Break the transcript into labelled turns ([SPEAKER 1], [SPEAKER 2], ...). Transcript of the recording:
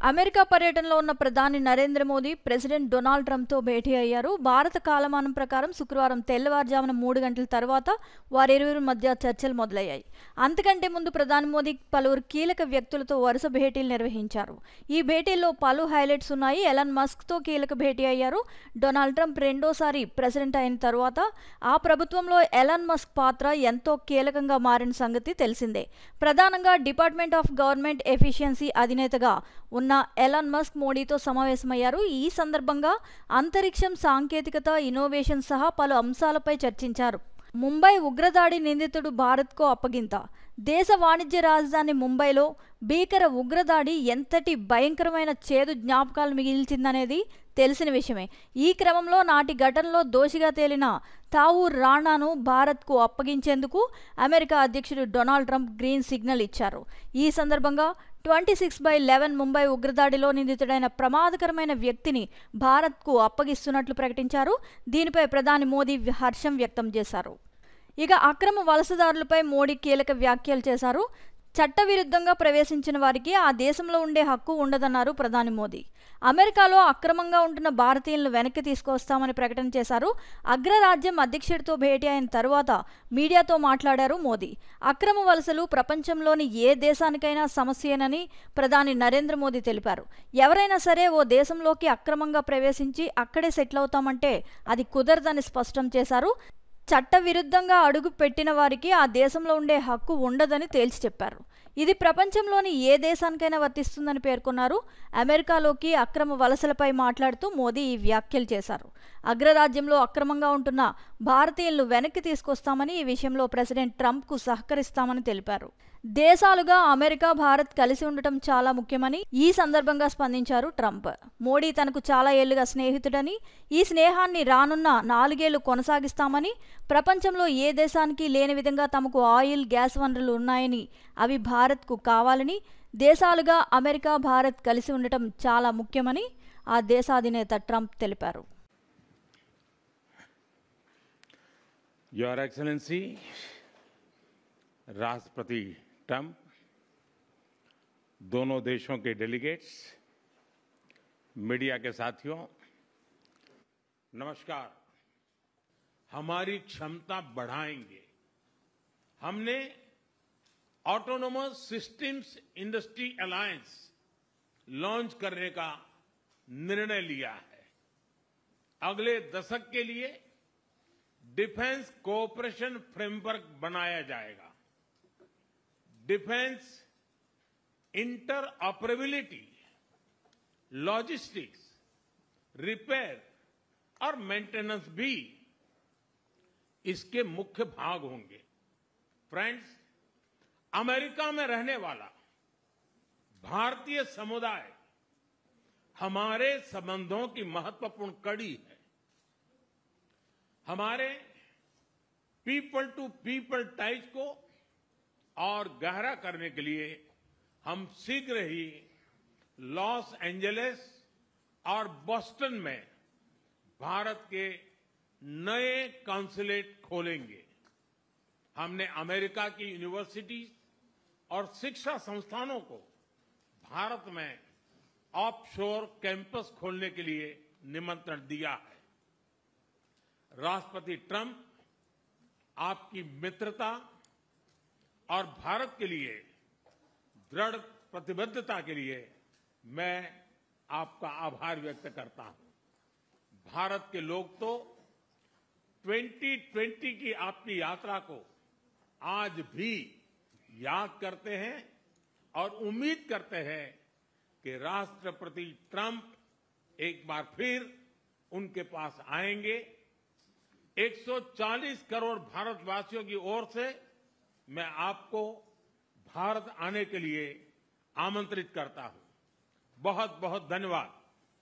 [SPEAKER 1] America పర్యటనలో ఉన్న ప్రధాని నరేంద్ర మోదీ ప్రెసిడెంట్ డొనాల్డ్ ట్రంప్తో భేటీ అయ్యారు. భారత కాలమానం ప్రకారం శుక్రవారం తెల్లవారుజామున 3 గంటల తర్వాత వారిరువురి మధ్య చర్చలు మొదలయ్యాయి. అంతకంటే ముందు ప్రధాని మోదీ పలువురు కీలక వ్యక్తులతో వరుస భేటీలు నిర్వహించారు. ఈ భేటీల్లో పలు హైలైట్స్ ఉన్నాయి. ఎలాన్ మస్క్తో కీలక భేటీ అయ్యారు. డొనాల్డ్ ట్రంప్ రెండోసారి ప్రెసిడెంట్ అయిన తర్వాత ఆ ప్రభుత్వంలో ఎలాన్ మస్క్ పాత్ర ఎంతో కీలకంగా మారిన సంగతి తెలిసిందే. ప్రధానంగా డిపార్ట్మెంట్ ఆఫ్ గవర్నమెంట్ ఎఫిషియన్సీ అధినేతగా ఉన్న ఎలాన్ మస్క్ మోడీతో సమావేశమయ్యారు. ఈ సందర్భంగా అంతరిక్షం, సాంకేతికత, ఇన్నోవేషన్ సహా పలు అంశాలపై చర్చించారు. ముంబై ఉగ్రదాడి నిందితుడు భారత్కు అప్పగింత. దేశ వాణిజ్య రాజధాని ముంబైలో భీకర ఉగ్రదాడి ఎంతటి భయంకరమైన చేదు జ్ఞాపకాలు మిగిల్చిందనేది తెలిసిన విషయమే. ఈ క్రమంలో నాటి ఘటనలో దోషిగా తేలిన తావూర్ రాణాను భారత్కు అప్పగించేందుకు అమెరికా అధ్యక్షుడు డొనాల్డ్ ట్రంప్ గ్రీన్ సిగ్నల్ ఇచ్చారు. ఈ సందర్భంగా 26/11 ముంబై ఉగ్రదాడిలో నిందితుడైన ప్రమాదకరమైన వ్యక్తిని భారత్కు అప్పగిస్తున్నట్లు ప్రకటించారు. దీనిపై ప్రధాని మోదీ హర్షం వ్యక్తం చేశారు. ఇక అక్రమ వలసదారులపై మోడీ కీలక వ్యాఖ్యలు చేశారు. చట్టవిరుద్ధంగా ప్రవేశించిన వారికి ఆ దేశంలో ఉండే హక్కు ఉండదన్నారు ప్రధాని మోదీ. అమెరికాలో అక్రమంగా ఉంటున్న భారతీయులను వెనక్కి తీసుకొస్తామని ప్రకటన చేశారు. అగ్రరాజ్యం అధ్యక్షుడితో భేటీ అయిన తర్వాత మీడియాతో మాట్లాడారు మోదీ. అక్రమ వలసలు ప్రపంచంలోని ఏ దేశానికైనా సమస్యేనని ప్రధాని నరేంద్ర మోదీ తెలిపారు. ఎవరైనా సరే ఓ దేశంలోకి అక్రమంగా ప్రవేశించి అక్కడే సెటిల్ అవుతామంటే అది కుదరదని స్పష్టం చేశారు. చట్టవిరుద్ధంగా అడుగు పెట్టిన వారికి ఆ దేశంలో ఉండే హక్కు ఉండదని తేల్చి చెప్పారు. ఇది ప్రపంచంలోని ఏ దేశానికైనా వర్తిస్తుందని పేర్కొన్నారు. అమెరికాలోకి అక్రమ వలసలపై మాట్లాడుతూ మోదీ ఈ వ్యాఖ్యలు చేశారు. అగ్రరాజ్యంలో అక్రమంగా ఉంటున్న భారతీయులను వెనక్కి తీసుకొస్తామని, ఈ విషయంలో ప్రెసిడెంట్ ట్రంప్కు సహకరిస్తామని తెలిపారు. దేశాలుగా అమెరికా, భారత్ కలిసి ఉండటం చాలా ముఖ్యమని ఈ సందర్భంగా స్పందించారు ట్రంప్. మోడీ తనకు చాలా ఏళ్లుగా స్నేహితుడని, ఈ స్నేహాన్ని రానున్న 4 ఏళ్లు కొనసాగిస్తామని, ప్రపంచంలో ఏ దేశానికి లేని విధంగా తమకు ఆయిల్, గ్యాస్ వనరులు ఉన్నాయని, అవి భారత్కు కావాలని, దేశాలుగా అమెరికా, భారత్ కలిసి ఉండటం చాలా ముఖ్యమని ఆ దేశాధినేత ట్రంప్ తెలిపారు.
[SPEAKER 2] యువర్ ఎక్సలెన్సీ राष्ट्रपति ट्रंप, दोनों देशों के डेलीगेट्स, मीडिया के साथियों, नमस्कार। हमारी क्षमता बढ़ाएंगे। हमने autonomous systems industry alliance launch करने का निर्णय लिया है। अगले दशक के लिए डिफेंस कोऑपरेशन फ्रेमवर्क बनाया जाएगा। डिफेंस इंटरऑपरेबिलिटी, लॉजिस्टिक्स, रिपेयर और मेंटेनेंस भी इसके मुख्य भाग होंगे। फ्रेंड्स, अमेरिका में रहने वाला भारतीय समुदाय हमारे संबंधों की महत्वपूर्ण कड़ी है। हमारे पीपल टू पीपल टाइज को और गहरा करने के लिए हम शीघ्र ही लॉस एंजलिस और बोस्टन में भारत के नए कॉन्सुलेट खोलेंगे। हमने अमेरिका की यूनिवर्सिटीज और शिक्षा संस्थानों को भारत में ऑफशोर कैंपस खोलने के लिए निमंत्रण दिया है। राष्ट्रपति ट्रंप, आपकी मित्रता और भारत के लिए दृढ़ प्रतिबद्धता के लिए मैं आपका आभार व्यक्त करता हूं। भारत के लोग तो 2020 की आपकी यात्रा को आज भी याद करते हैं और उम्मीद करते हैं कि राष्ट्रपति ट्रंप एक बार फिर उनके पास आएंगे। 140 करोड़ भारतवासियों की ओर से मैं आपको भारत आने के लिए आमंत्रित करता हूं। बहुत बहुत धन्यवाद।